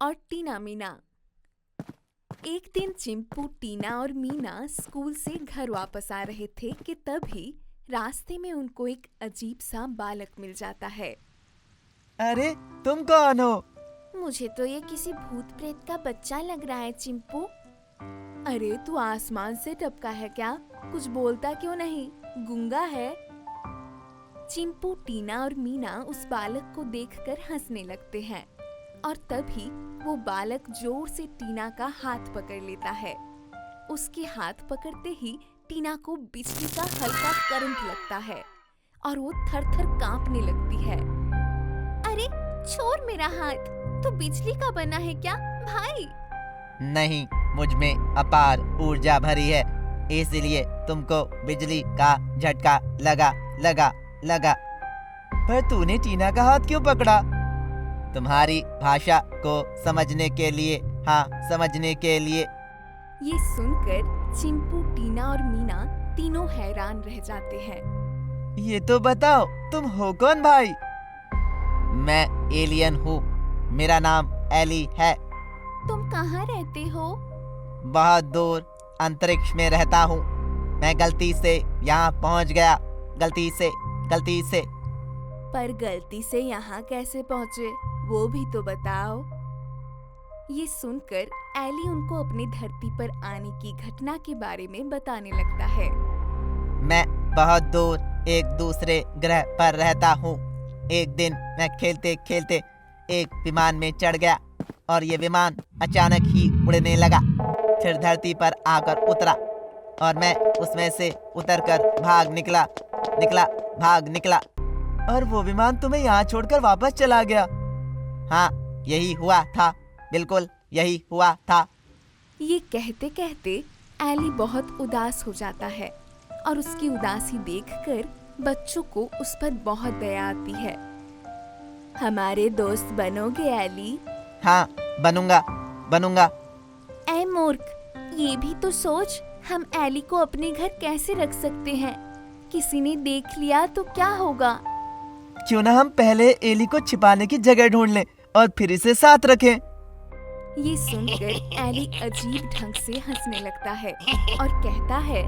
और टीना मीना। एक दिन चिंपू, टीना और मीना स्कूल से घर वापस आ रहे थे कि तभी रास्ते में उनको एक अजीब सा बालक मिल जाता है। अरे तुम कौन हो? मुझे तो ये किसी भूत प्रेत का बच्चा लग रहा है चिंपू। अरे तू आसमान से टपका है क्या? कुछ बोलता क्यों नहीं? गूंगा है? चिंपू, टीना और मीना उस बालक को देखकर हंसने लगते हैं और तभी वो बालक जोर से टीना का हाथ पकड़ लेता है। उसके हाथ पकड़ते ही टीना को बिजली का हल्का करंट लगता है और वो थर-थर कांपने लगती है। अरे छोड़ मेरा हाथ, तो बिजली का बना है क्या भाई? नहीं, मुझ में अपार ऊर्जा भरी है, इसलिए तुमको बिजली का झटका लगा। पर तूने टीना का हाथ क्यों पकड़ा? तुम्हारी भाषा को समझने के लिए। हाँ, समझने के लिए। ये सुनकर चिंपू, टीना और मीना तीनों हैरान रह जाते हैं। ये तो बताओ, तुम हो कौन भाई? मैं एलियन हूँ, मेरा नाम एली है। तुम कहाँ रहते हो? बहुत दूर अंतरिक्ष में रहता हूँ। मैं गलती से यहाँ पहुँच गया, गलती से। पर गलती से यहाँ कैसे पहुँचे, वो भी तो बताओ। ये सुनकर एली उनको अपनी धरती पर आने की घटना के बारे में बताने लगता है। मैं बहुत दूर एक दूसरे ग्रह पर रहता हूँ। एक दिन मैं खेलते खेलते एक विमान में चढ़ गया और ये विमान अचानक ही उड़ने लगा। फिर धरती पर आकर उतरा और मैं उसमें से उतरकर भाग निकला और वो विमान तुम्हें यहाँ छोड़कर वापस चला गया। हाँ, यही हुआ था, बिल्कुल यही हुआ था। ये कहते कहते एली बहुत उदास हो जाता है और उसकी उदासी देखकर बच्चों को उस पर बहुत दया आती है। हमारे दोस्त बनोगे एली? हाँ, बनूंगा। ऐ मूर्ख, ये भी तो सोच, हम एली को अपने घर कैसे रख सकते हैं? किसी ने देख लिया तो क्या होगा? क्यों ना हम पहले एली को छिपाने की जगह ढूंढ लें और फिर इसे साथ रखें। ये सुनकर एली अजीब ढंग से हंसने लगता है और कहता है,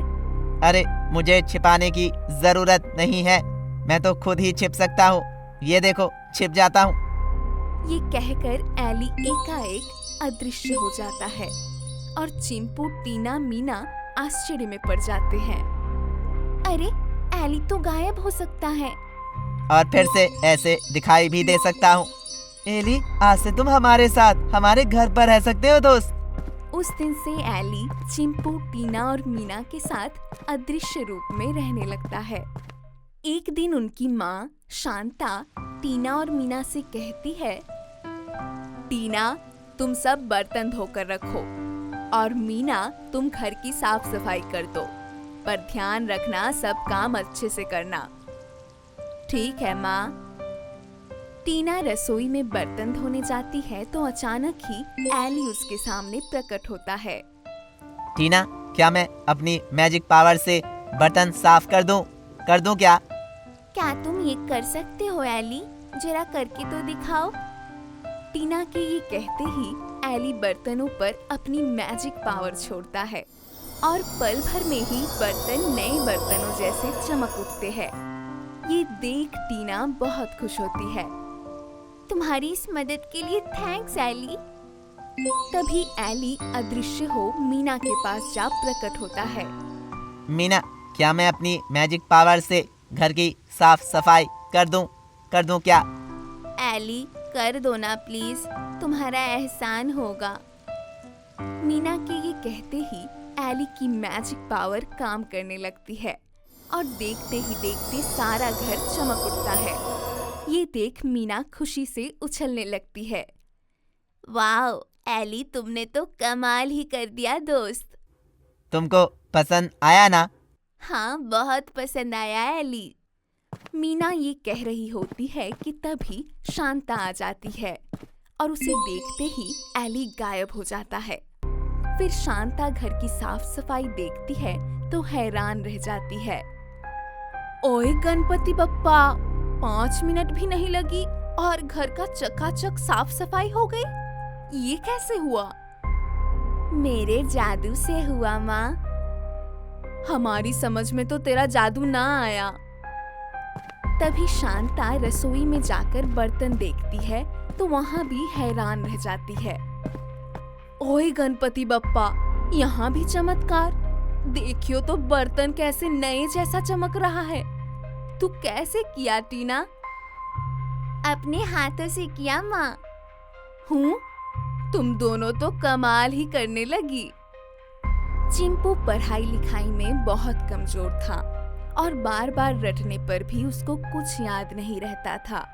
अरे मुझे छिपाने की जरूरत नहीं है, मैं तो खुद ही छिप सकता हूँ। ये देखो, छिप जाता हूँ। ये कहकर एली एकाएक अदृश्य हो जाता है और चिंपू, टीना, मीना आश्चर्य में पड़ जाते हैं। अरे एली तो गायब हो सकता है और फिर से ऐसे दिखाई भी दे सकता हूँ। एली, आज से तुम हमारे साथ हमारे घर पर रह सकते हो दोस्त। उस दिन से एली चिंपू, टीना और मीना के साथ अदृश्य रूप में रहने लगता है। एक दिन उनकी माँ शांता टीना और मीना से कहती है, टीना, तुम सब बर्तन धोकर रखो और मीना, तुम घर की साफ सफाई कर दो, पर ध्यान रखना सब काम अच्छे से करना। ठीक है माँ। टीना रसोई में बर्तन धोने जाती है तो अचानक ही एली उसके सामने प्रकट होता है। टीना, क्या मैं अपनी मैजिक पावर से बर्तन साफ कर दूं क्या? क्या तुम ये कर सकते हो एली? जरा करके तो दिखाओ। टीना के ये कहते ही एली बर्तनों पर अपनी मैजिक पावर छोड़ता है और पल भर में ही बर्तन नए बर्तनों जैसे चमक उठते हैं। ये देख टीना बहुत खुश होती है। तुम्हारी इस मदद के लिए थैंक्स एली। तभी एली अदृश्य हो मीना के पास जा प्रकट होता है। मीना, क्या मैं अपनी मैजिक पावर से घर की साफ सफाई कर दूं क्या? एली, कर दो ना प्लीज, तुम्हारा एहसान होगा। मीना के ये कहते ही एली की मैजिक पावर काम करने लगती है और देखते ही देखते सारा घर चमक उठता है। ये देख मीना खुशी से उछलने लगती है। वाह एली, तुमने तो कमाल ही कर दिया दोस्त। तुमको पसंद आया ना? हाँ, बहुत पसंद आया एली। मीना ये कह रही होती है कि तभी शांता आ जाती है और उसे देखते ही एली गायब हो जाता है। फिर शांता घर की साफ सफाई देखती है तो हैरान रह जाती है। ओए गणपति बप्पा, 5 मिनट भी नहीं लगी और घर का चकाचक साफ सफाई हो गई। ये कैसे हुआ? मेरे जादू से हुआ माँ। हमारी समझ में तो तेरा जादू ना आया। तभी शांता रसोई में जाकर बर्तन देखती है तो वहाँ भी हैरान रह जाती है। ओए गणपति बप्पा, यहाँ भी चमत्कार। देखियो तो बर्तन कैसे नए जैसा चमक रहा है। तू कैसे किया टीना? अपने हाथों से किया माँ। हूँ? तुम दोनों तो कमाल ही करने लगी। चिंपू पढ़ाई लिखाई में बहुत कमजोर था और बार बार रटने पर भी उसको कुछ याद नहीं रहता था।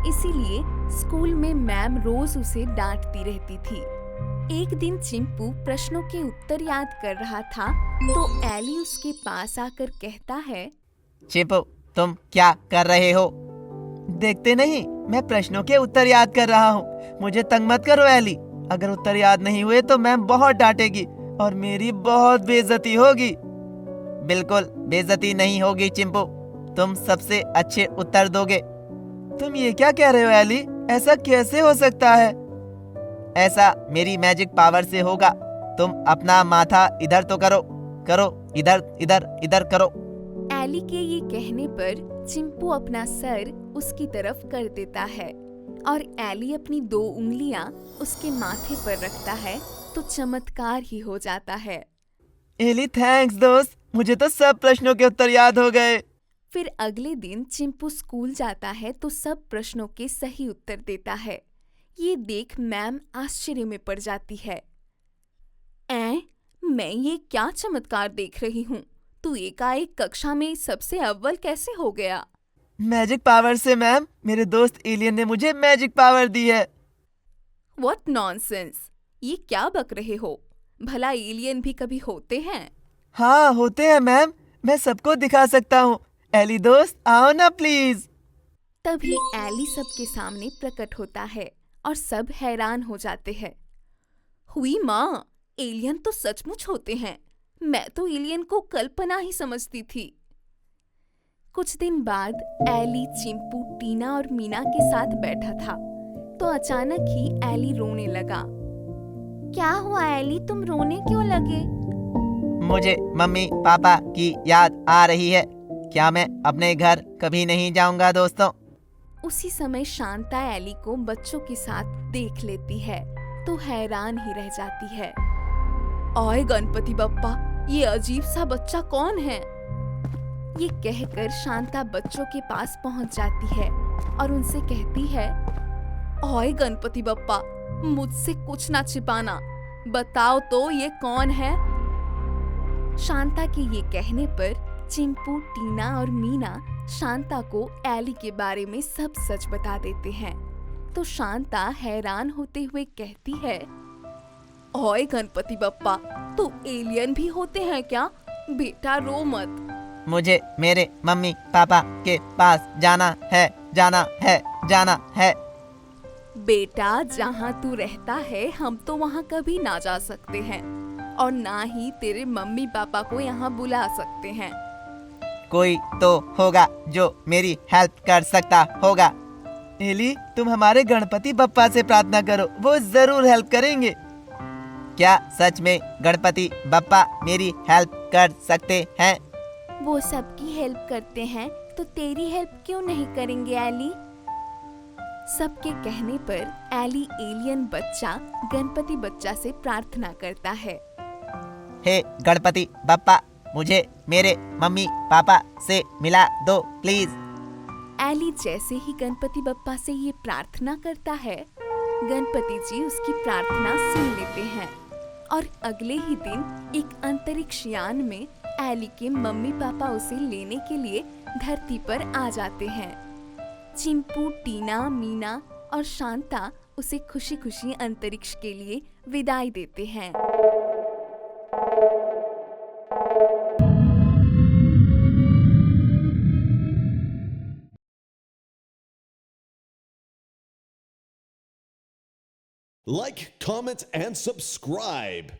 इसीलिए स्कूल में मैम रोज उसे डांटती रहती थी। एक दिन चिंपू प्रश्नों के उत्तर याद कर रहा था तो एली उसके पास आकर कहता है, चिंपू, तुम क्या कर रहे हो? देखते नहीं, मैं प्रश्नों के उत्तर याद कर रहा हूँ। मुझे तंग मत करो एली। अगर उत्तर याद नहीं हुए तो मैम बहुत डांटेगी और मेरी बहुत बेइज्जती होगी। बिल्कुल बेइज्जती नहीं होगी चिंपू, तुम सबसे अच्छे उत्तर दोगे। तुम ये क्या कह रहे हो एली? ऐसा कैसे हो सकता है? ऐसा मेरी मैजिक पावर से होगा। तुम अपना माथा इधर तो करो, इधर इधर इधर करो। एली के ये कहने पर चिंपू अपना सर उसकी तरफ कर देता है और एली अपनी 2 उंगलियां उसके माथे पर रखता है तो चमत्कार ही हो जाता है। एली थैंक्स दोस्त, मुझे तो सब प्रश्नों के उत्तर याद हो गए। फिर अगले दिन चिंपू स्कूल जाता है तो सब प्रश्नों के सही उत्तर देता है। ये देख मैम आश्चर्य में पड़ जाती है। मैं ये क्या चमत्कार देख रही हूँ? तू एकाएक कक्षा में सबसे अव्वल कैसे हो गया? मैजिक पावर से मैम, मेरे दोस्त एलियन ने मुझे मैजिक पावर दी है। What nonsense! ये क्या बक रहे हो? भला एलियन भी कभी होते हैं? हाँ होते हैं मैम, मैं सबको दिखा सकता हूँ। एली दोस्त आओ ना प्लीज। तभी एली सबके सामने प्रकट होता है और सब हैरान हो जाते हैं। हुई माँ, एलियन तो सचमुच होते हैं। मैं तो एलियन को कल्पना ही समझती थी। कुछ दिन बाद एली, चिंपू, टीना और मीना के साथ बैठा था तो अचानक ही एली रोने लगा। क्या हुआ एली, तुम रोने क्यों लगे? मुझे मम्मी पापा की याद आ रही है। क्या मैं अपने घर कभी नहीं जाऊंगा दोस्तों? उसी समय शांता एली को बच्चों के साथ देख लेती है तो हैरान ही रह जाती है। ओए गणपति बप्पा, ये अजीब सा बच्चा कौन है? ये कहकर शांता बच्चों के पास पहुंच जाती है और उनसे कहती है, ओए गणपति बप्पा, मुझसे कुछ ना छिपाना, बताओ तो ये कौन है? शांता के ये कहने पर चिंपू, टीना और मीना शांता को एली के बारे में सब सच बता देते हैं। तो शांता हैरान होते हुए कहती है, ओए गणपति बप्पा, तो एलियन भी होते हैं क्या? बेटा रो मत। मुझे मेरे मम्मी पापा के पास जाना है, जाना है, जाना है। बेटा, जहाँ तू रहता है हम तो वहाँ कभी ना जा सकते हैं और ना ही तेरे मम्मी पापा को यहाँ बुला सकते हैं। कोई तो होगा जो मेरी हेल्प कर सकता होगा। एली, तुम हमारे गणपति बप्पा से प्रार्थना करो, वो जरूर हेल्प करेंगे। क्या सच में गणपति बप्पा मेरी हेल्प कर सकते हैं? वो सबकी हेल्प करते हैं तो तेरी हेल्प क्यों नहीं करेंगे एली? सबके कहने पर एली एलियन बच्चा गणपति बच्चा से प्रार्थना करता है। हे गणपति बप्पा, मुझे मेरे मम्मी पापा से मिला दो प्लीज। एली जैसे ही गणपति बप्पा से ये प्रार्थना करता है, गणपति जी उसकी प्रार्थना सुन लेते हैं और अगले ही दिन एक अंतरिक्ष यान में एली के मम्मी पापा उसे लेने के लिए धरती पर आ जाते हैं। चिंपू, टीना, मीना और शांता उसे खुशी खुशी अंतरिक्ष के लिए विदाई देते हैं। Like, comment, and subscribe.